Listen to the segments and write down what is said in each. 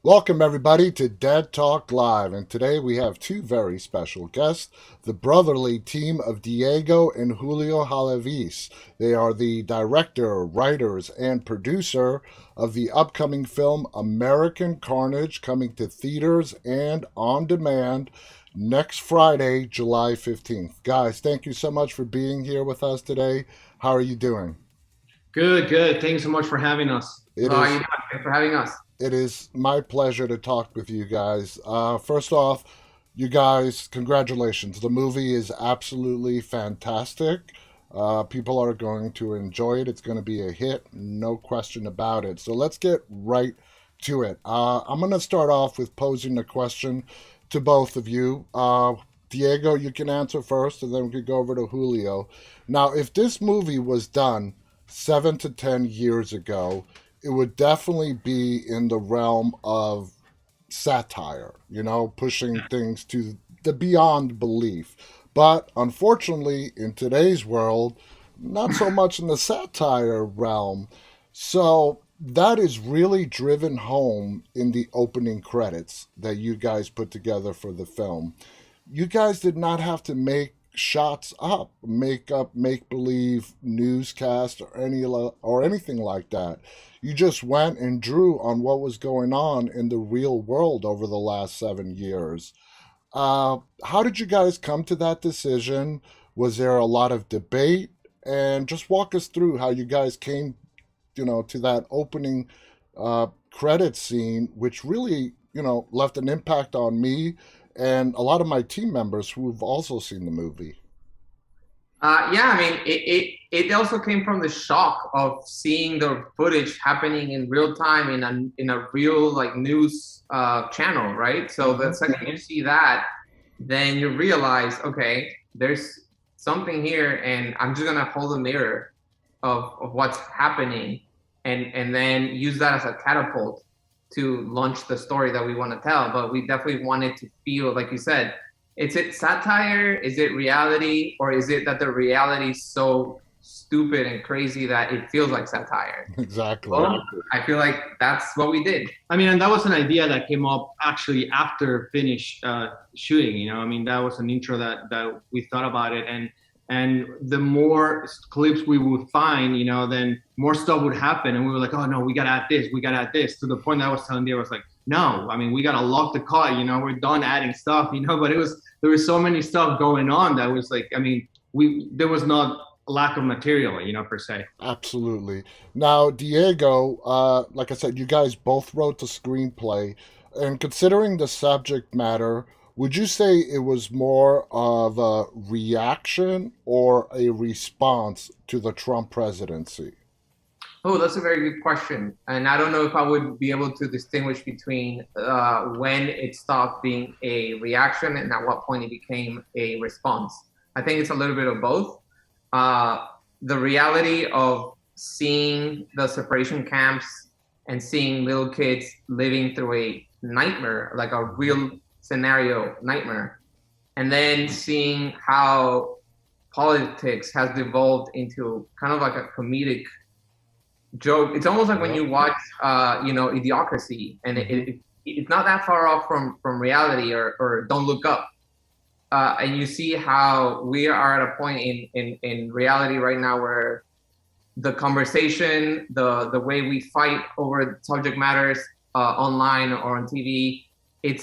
Welcome, everybody, to Dead Talk Live. And today we have two very special guests, the brotherly team of Diego and Julio Hallivis. They are the director, writers, and producer of the upcoming film American Carnage, coming to theaters and on demand next Friday, July 15th. Guys, thank you so much for being here with us today. How are you doing? Good, good. Thanks so much for having us. It How are you is doing? Thanks for having us. It is my pleasure to talk with you guys. First off, you guys, congratulations. The movie is absolutely fantastic. People are going to enjoy it. It's going to be a hit, no question about it. So let's get right to it. I'm going to start off with posing a question to both of you. Diego, you can answer first, and then we could go over to Julio. Now, if this movie was done 7 to 10 years ago, it would definitely be in the realm of satire, pushing things to the beyond belief. But unfortunately, in today's world, not so much in the satire realm. So that is really driven home in the opening credits that you guys put together for the film. You guys did not have to make shots up, make believe newscast or anything like that. You just went and drew on what was going on in the real world over the last 7 years. How did you guys come to that decision? Was there a lot of debate? And just walk us through how you guys came, to that opening credit scene, which really, left an impact on me and a lot of my team members who've also seen the movie. Yeah, I mean, it also came from the shock of seeing the footage happening in real time in a real like news channel, right? So the second you see that, then you realize, okay, there's something here, and I'm just gonna hold a mirror of what's happening, and then use that as a catapult to launch the story that we want to tell. But we definitely wanted to feel, like you said, is it satire? Is it reality? Or is it that the reality is so stupid and crazy that it feels like satire? Exactly. Well, I feel like that's what we did. I mean, and that was an idea that came up actually after finished shooting. I mean, that was an intro that we thought about it, and the more clips we would find, then more stuff would happen, and we were like, oh no, we gotta add this, we gotta add this. To the point that I was telling you, I was like, no, I mean, we gotta lock the cut. We're done adding stuff. But there was so many stuff going on that was like, I mean, there was not a lack of material, per se. Absolutely. Now, Diego, like I said, you guys both wrote the screenplay, and considering the subject matter, would you say it was more of a reaction or a response to the Trump presidency? Oh, that's a very good question. And I don't know if I would be able to distinguish between when it stopped being a reaction and at what point it became a response. I think it's a little bit of both. The reality of seeing the separation camps and seeing little kids living through a nightmare, like a real scenario nightmare, and then seeing how politics has devolved into kind of like a comedic joke. It's almost like when you watch, Idiocracy, and it's not that far off from reality, or Don't Look Up, and you see how we are at a point in reality right now where the conversation, the way we fight over subject matters online or on TV, it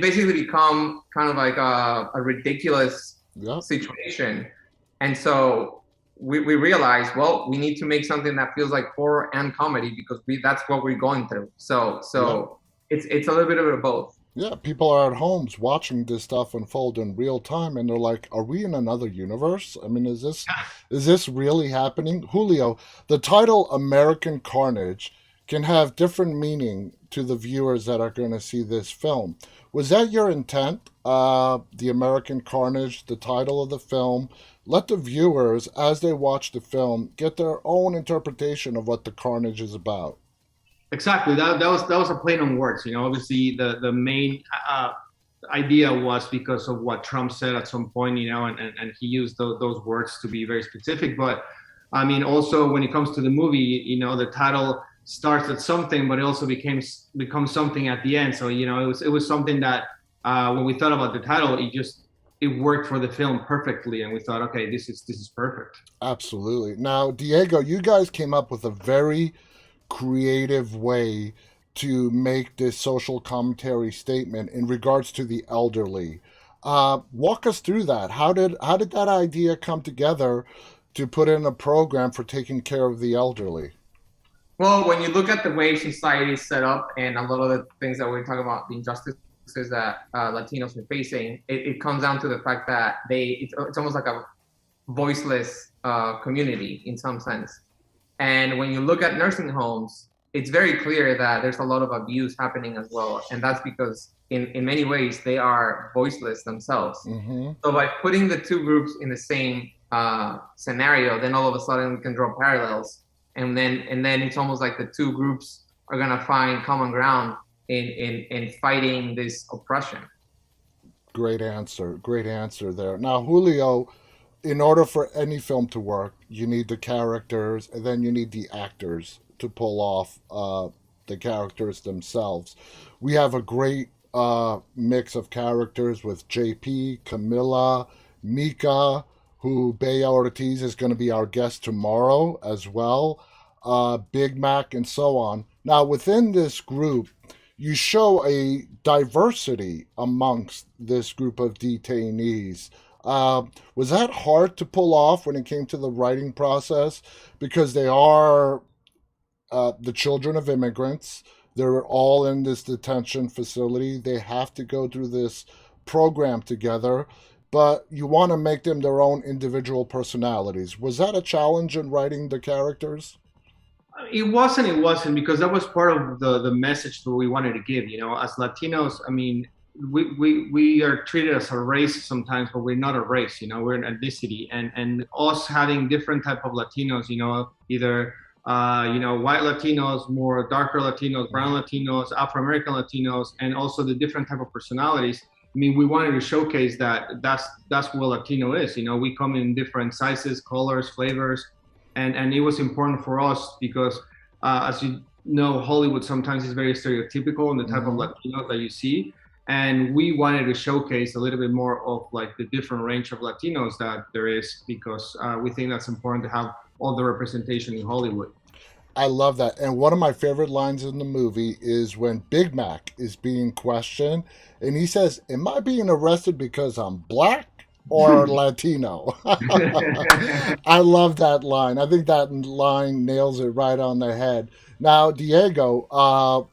basically become kind of like a ridiculous Yeah. situation, and so we realized, well, we need to make something that feels like horror and comedy because that's what we're going through. So it's a little bit of both. Yeah, people are at homes watching this stuff unfold in real time, and they're like, "Are we in another universe? I mean, is this really happening?" Julio, the title "American Carnage" can have different meaning to the viewers that are going to see this film. Was that your intent? The American Carnage, the title of the film. Let the viewers, as they watch the film, get their own interpretation of what the carnage is about. Exactly. That was a play on words. Obviously the main idea was because of what Trump said at some point, and he used those words to be very specific. But I mean, also when it comes to the movie, the title starts at something, but it also becomes something at the end. So it was something that when we thought about the title, it worked for the film perfectly, and we thought, okay, this is perfect. Absolutely. Now, Diego, you guys came up with a very creative way to make this social commentary statement in regards to the elderly. Walk us through that. How did that idea come together to put in a program for taking care of the elderly? Well, when you look at the way society is set up and a lot of the things that we're talking about, the injustices that Latinos are facing, it comes down to the fact that it's almost like a voiceless community in some sense. And when you look at nursing homes, it's very clear that there's a lot of abuse happening as well. And that's because in many ways, they are voiceless themselves. Mm-hmm. So by putting the two groups in the same scenario, then all of a sudden we can draw parallels. And then it's almost like the two groups are going to find common ground in fighting this oppression. Great answer there. Now, Julio, in order for any film to work, you need the characters, and then you need the actors to pull off the characters themselves. We have a great mix of characters with JP, Camilla, Mika, who Bea Ortiz is going to be our guest tomorrow as well, Big Mac, and so on. Now, within this group, you show a diversity amongst this group of detainees. Was that hard to pull off when it came to the writing process? Because they are the children of immigrants. They're all in this detention facility. They have to go through this program together, but you want to make them their own individual personalities. Was that a challenge in writing the characters? It wasn't because that was part of the message that we wanted to give. As Latinos, I mean, we are treated as a race sometimes, but we're not a race. We're an ethnicity, and us having different type of Latinos. Either white Latinos, more darker Latinos, brown Latinos, Afro American Latinos, and also the different type of personalities. I mean, we wanted to showcase that's what Latino is. We come in different sizes, colors, flavors, and it was important for us because, as you know, Hollywood sometimes is very stereotypical in the type of Latinos that you see. And we wanted to showcase a little bit more of like the different range of Latinos that there is, because we think that's important to have all the representation in Hollywood. I love that. And one of my favorite lines in the movie is when Big Mac is being questioned and he says, "Am I being arrested because I'm black or Latino?" I love that line. I think that line nails it right on the head. Now, Diego,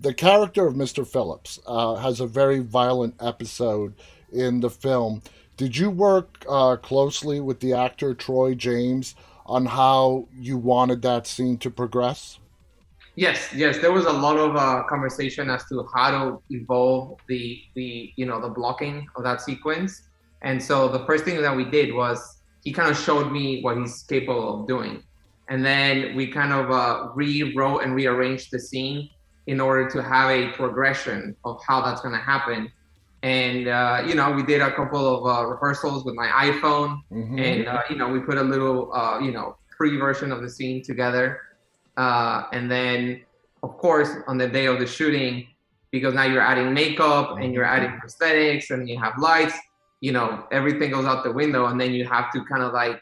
the character of Mr. Phillips has a very violent episode in the film. Did you work closely with the actor Troy James on how you wanted that scene to progress? Yes. There was a lot of conversation as to how to evolve the blocking of that sequence. And so the first thing that we did was he kind of showed me what he's capable of doing. And then we kind of rewrote and rearranged the scene in order to have a progression of how that's going to happen. And, we did a couple of rehearsals with my iPhone, and, we put a little, pre-version of the scene together. And then, of course, on the day of the shooting, because now you're adding makeup and you're adding prosthetics and you have lights, everything goes out the window. And then you have to kind of like,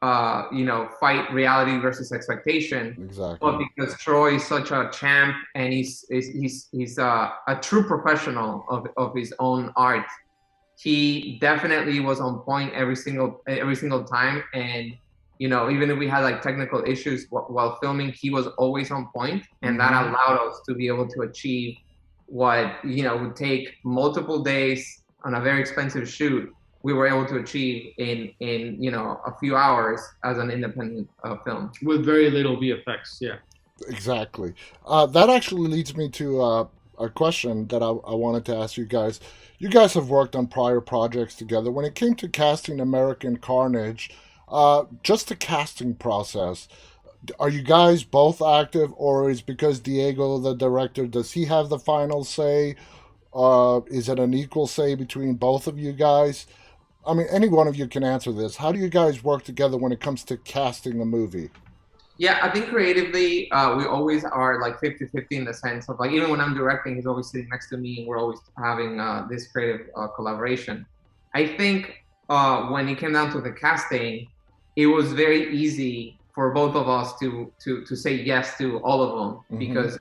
fight reality versus expectation. Exactly. But because Troy is such a champ and he's a true professional of his own art, he definitely was on point every single time. And even if we had like technical issues while filming, he was always on point, and that allowed us to be able to achieve what would take multiple days on a very expensive shoot. We were able to achieve in a few hours as an independent film with very little VFX. Yeah, exactly. That actually leads me to a question that I wanted to ask you guys. You guys have worked on prior projects together. When it came to casting American Carnage, just the casting process, are you guys both active, or is because Diego, the director, does he have the final say? Is it an equal say between both of you guys? I mean, any one of you can answer this. How do you guys work together when it comes to casting a movie? Yeah, I think creatively, we always are like 50-50 in the sense of like, even when I'm directing, he's always sitting next to me and we're always having this creative collaboration. I think when it came down to the casting, it was very easy for both of us to say yes to all of them, because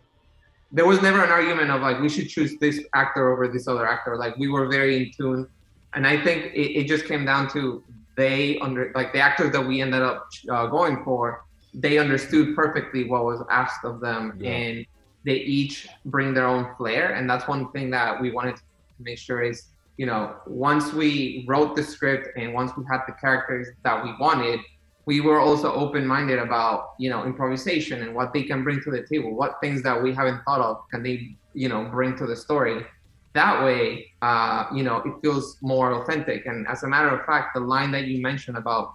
there was never an argument of like, we should choose this actor over this other actor. Like, we were very in tune. And I think it just came down to like the actors that we ended up going for, they understood perfectly what was asked of them, and they each bring their own flair. And that's one thing that we wanted to make sure is, you know, once we wrote the script and once we had the characters that we wanted, we were also open-minded about, you know, improvisation and what they can bring to the table, what things that we haven't thought of can they, you know, bring to the story. That way, you know, it feels more authentic. And as a matter of fact, the line that you mentioned about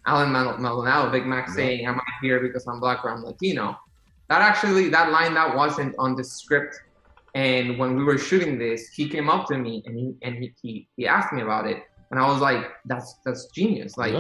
Alan Maldonado, Big Mac saying, "Am I here because I'm Black or I'm Latino?" That line that wasn't on the script. And when we were shooting this, he came up to me and he asked me about it, and I was like, "That's genius! Like,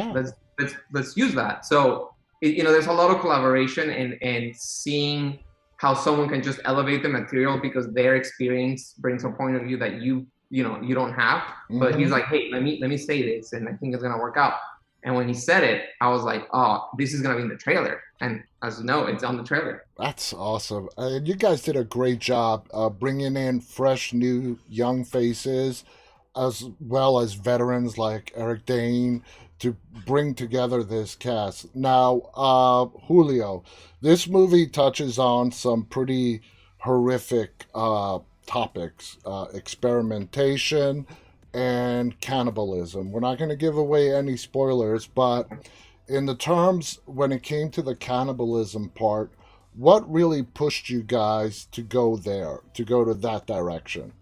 let's use that." So you know, there's a lot of collaboration and seeing how someone can just elevate the material because their experience brings a point of view that you know you don't have. But he's like, "Hey, let me say this, and I think it's gonna work out." And when he said it, I was like, "Oh, this is gonna be in the trailer." And as you know, it's on the trailer. That's awesome. You guys did a great job bringing in fresh, new, young faces, as well as veterans like Eric Dane, to bring together this cast. Now, Julio, this movie touches on some pretty horrific topics, experimentation and cannibalism. We're not going to give away any spoilers, but in the terms when it came to the cannibalism part, what really pushed you guys to go there, to go to that direction?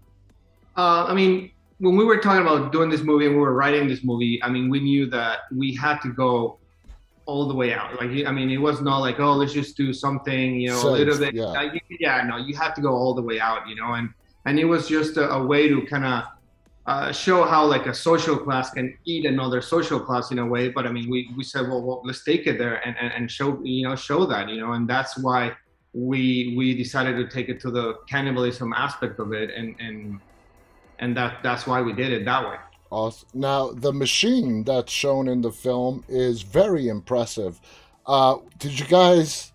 I mean, when we were talking about doing this movie and we were writing this movie, I mean, we knew that we had to go all the way out. Like, I mean, it was not like, oh, let's just do something, you know, a little bit. No, you had to go all the way out, you know, and it was just a way to kind of show how like a social class can eat another social class in a way. But I mean, we said, well, let's take it there and show, you know, show that, you know, and that's why we decided to take it to the cannibalism aspect of it, and that's why we did it that way. Awesome. Now, the machine that's shown in the film is very impressive. Did you guys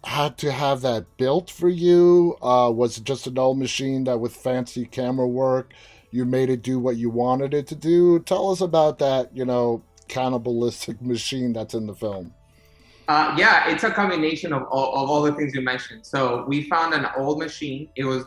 had to have that built for you? Was it just an old machine that with fancy camera work, you made it do what you wanted it to do? Tell us about that, you know, cannibalistic machine that's in the film. Yeah, it's a combination of all the things you mentioned. So we found an old machine. It was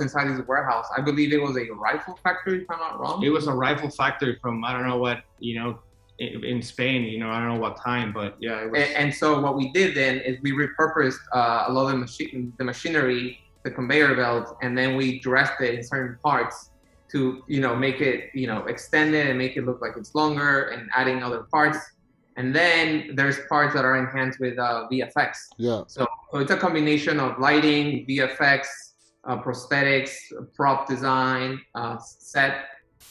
inside this warehouse. I believe it was a rifle factory, if I'm not wrong. It was a rifle factory from, I don't know what, you know, in Spain, you know, I don't know what time, but yeah. It was... and so what we did then is we repurposed a lot of the machinery, the conveyor belt, and then we dressed it in certain parts to, you know, make it, you know, extend it and make it look like it's longer, and adding other parts. And then there's parts that are enhanced with VFX. Yeah. So it's a combination of lighting, VFX, prosthetics, prop design, set,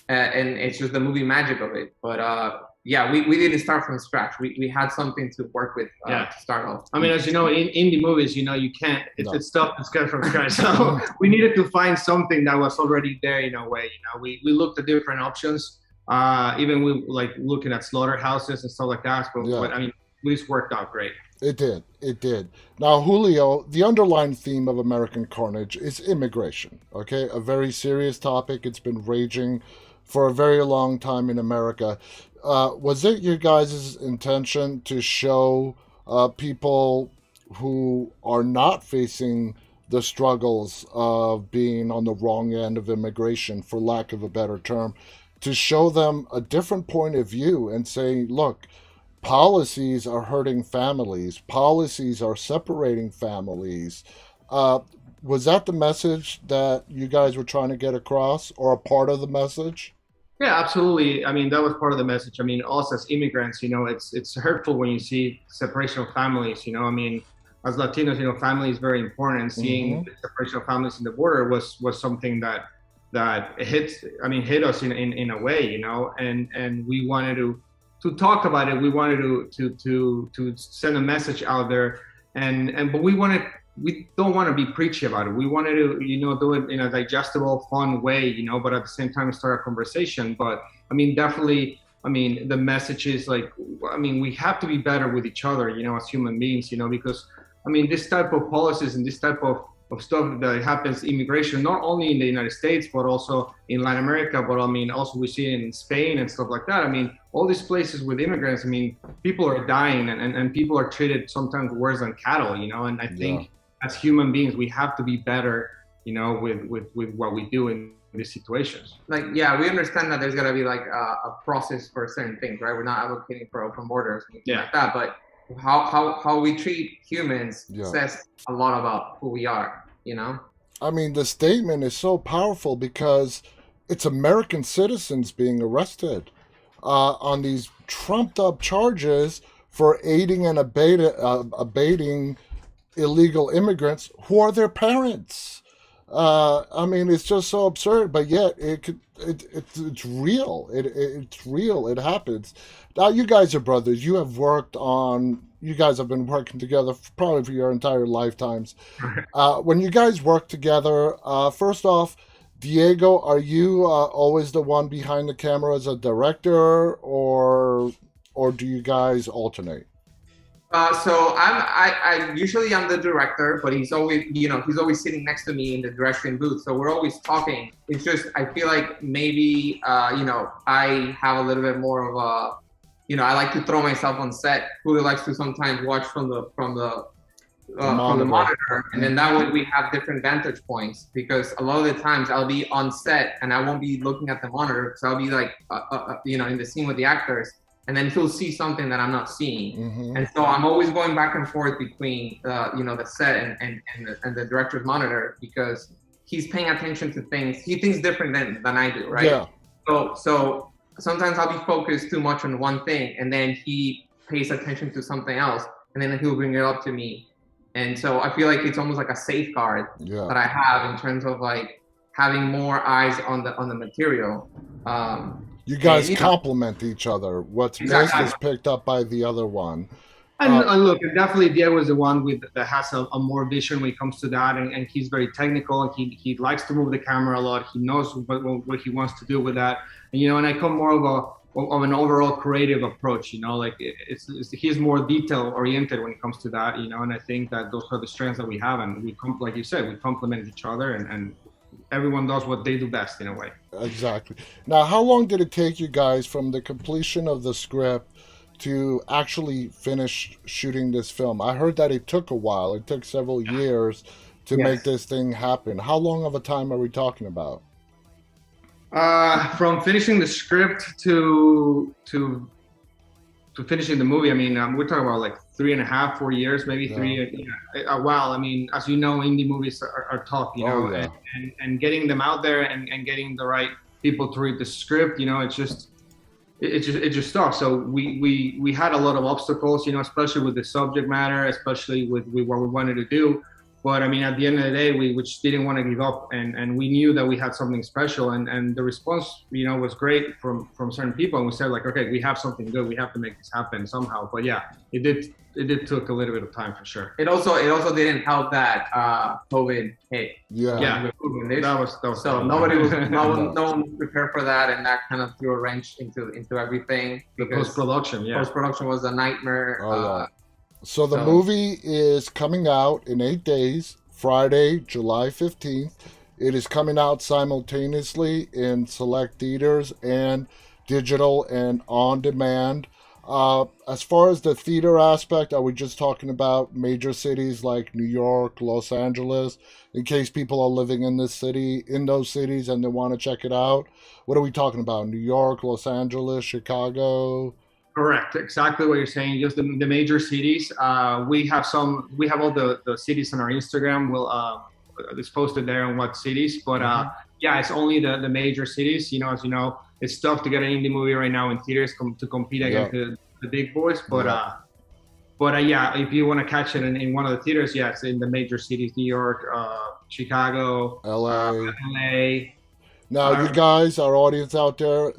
and it's just the movie magic of it. But yeah, we didn't start from scratch. We had something to work with to start off. I mean, as you know, in indie movies, you know, you can't, it's stuff that's got from scratch. So we needed to find something that was already there in a way. You know, we looked at different options. Even we like looking at slaughterhouses and stuff like that. But I mean, this worked out great. It did. Now, Julio, the underlying theme of American Carnage is immigration. Okay, a very serious topic. It's been raging for a very long time in America. Was it your guys' intention to show people who are not facing the struggles of being on the wrong end of immigration, for lack of a better term, to show them a different point of view and say, look, policies are hurting families. Policies are separating families. Was that the message that you guys were trying to get across, or a part of the message? Yeah, absolutely. I mean, that was part of the message. I mean, us as immigrants, you know, it's hurtful when you see separation of families, you know. I mean, as Latinos, you know, family is very important, and seeing the separation of families in the border was something that hit us in a way, you know, and we wanted to talk about it. We wanted to send a message out there, but we don't want to be preachy about it. We wanted to, do it in a digestible, fun way, but at the same time start a conversation. But I mean, definitely, the message is like, we have to be better with each other, as human beings, because this type of policies and this type of stuff that happens, immigration, not only in the United States, but also in Latin America, but also we see it in Spain and stuff like that. All these places with immigrants, people are dying and people are treated sometimes worse than cattle, and I think as human beings, we have to be better, with what we do in these situations. Like, yeah, we understand that there's gonna be like a process for certain things, right? We're not advocating for open borders, like that, but how we treat humans says a lot about who we are, The statement is so powerful because it's American citizens being arrested on these trumped up charges for aiding and abating illegal immigrants who are their parents. It's just so absurd, but yet it's real. It's real. It happens. Now, you guys are brothers. You guys have been working together probably for your entire lifetimes. When you guys work together, first off, Diego, are you always the one behind the camera as a director, or do you guys alternate? So I usually I'm the director, but he's always sitting next to me in the directing booth. So we're always talking. It's just, I feel like maybe, I have a little bit more of a, I like to throw myself on set. Julio likes to sometimes watch from the monitor. And then that way we have different vantage points, because a lot of the times I'll be on set and I won't be looking at the monitor, because I'll be like, in the scene with the actors. And then he'll see something that I'm not seeing. Mm-hmm. And so I'm always going back and forth between, the set and the director's monitor, because he's paying attention to things. He thinks different than I do, right? Yeah. So sometimes I'll be focused too much on one thing, and then he pays attention to something else, and then he'll bring it up to me. And so I feel like it's almost like a safeguard that I have in terms of like having more eyes on the material. You guys complement each other. What's missed is picked up by the other one. And look, definitely Diego is the one that has a more vision when it comes to that, and he's very technical, and he likes to move the camera a lot. He knows what he wants to do with that, and I come more of an overall creative approach. Like he's more detail oriented when it comes to that. And I think that those are the strengths that we have, and like you said, we complement each other, and everyone does what they do best in a way. Exactly. Now, how long did it take you guys from the completion of the script to actually finish shooting this film? I heard that it took a while. It took several years to make this thing happen. How long of a time are we talking about? From finishing the script to finishing the movie, we're talking about like 3.5, 4 years, maybe 3. A while. As you know, indie movies are tough, and getting them out there and getting the right people to read the script, it's just tough. So we had a lot of obstacles, especially with the subject matter, especially with what we wanted to do. But at the end of the day, we just didn't want to give up, and we knew that we had something special, and the response, was great from certain people, and we said like, okay, we have something good, we have to make this happen somehow. But yeah, it did took a little bit of time for sure. It also didn't help that COVID hit. Yeah. That was so no one was prepared for that, and that kind of threw a wrench into everything. The post-production was a nightmare. So the movie is coming out in 8 days, Friday, July 15th. It is coming out simultaneously in select theaters and digital and on demand. As far as the theater aspect, are we just talking about major cities like New York, Los Angeles, in case people are living in those cities and they want to check it out? What are we talking about? New York, Los Angeles, Chicago? Correct. Exactly what you're saying. Just the major cities. We have all the cities on our Instagram. It's posted there on what cities. But it's only the major cities. As you know, it's tough to get an indie movie right now in theaters to compete against the big boys. But if you want to catch it in one of the theaters, it's in the major cities: New York, Chicago, LA. Now, you guys, our audience out there,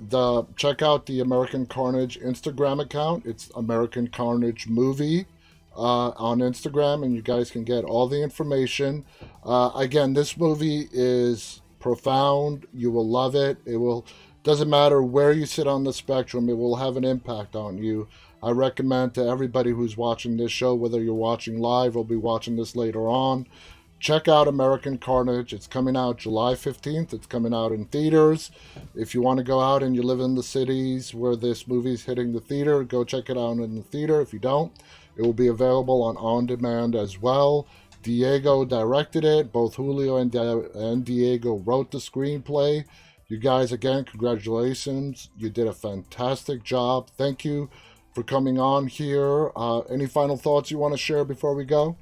check out the American Carnage Instagram account. It's American Carnage Movie on Instagram, and you guys can get all the information. Again, this movie is profound. You will love it. Doesn't matter where you sit on the spectrum, it will have an impact on you. I recommend to everybody who's watching this show, whether you're watching live or be watching this later on, check out American Carnage. It's coming out July 15th. It's coming out in theaters. If you want to go out and you live in the cities where this movie's hitting the theater, go check it out in the theater. If you don't, it will be available on demand as well. Diego directed it. Both Julio and Diego wrote the screenplay. You guys, again, congratulations. You did a fantastic job. Thank you for coming on here. Any final thoughts you want to share before we go?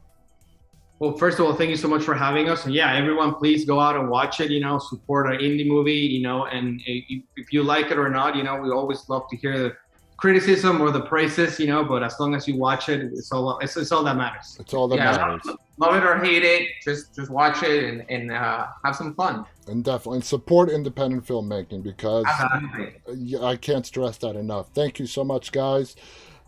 Well, first of all, thank you so much for having us. And yeah, everyone, please go out and watch it, support an indie movie, and if you like it or not, we always love to hear the criticism or the praises, but as long as you watch it, it's all that matters. It's all that matters. Love it or hate it, just watch it and have some fun. And definitely support independent filmmaking, because I can't stress that enough. Thank you so much, guys.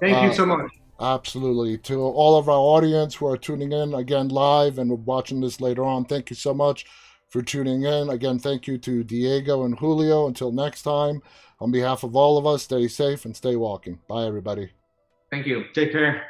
Thank you so much. Absolutely. To all of our audience who are tuning in again live and watching this later on, thank you so much for tuning in. Again, thank you to Diego and Julio. Until next time, on behalf of all of us, stay safe and stay walking. Bye, everybody. Thank you. Take care.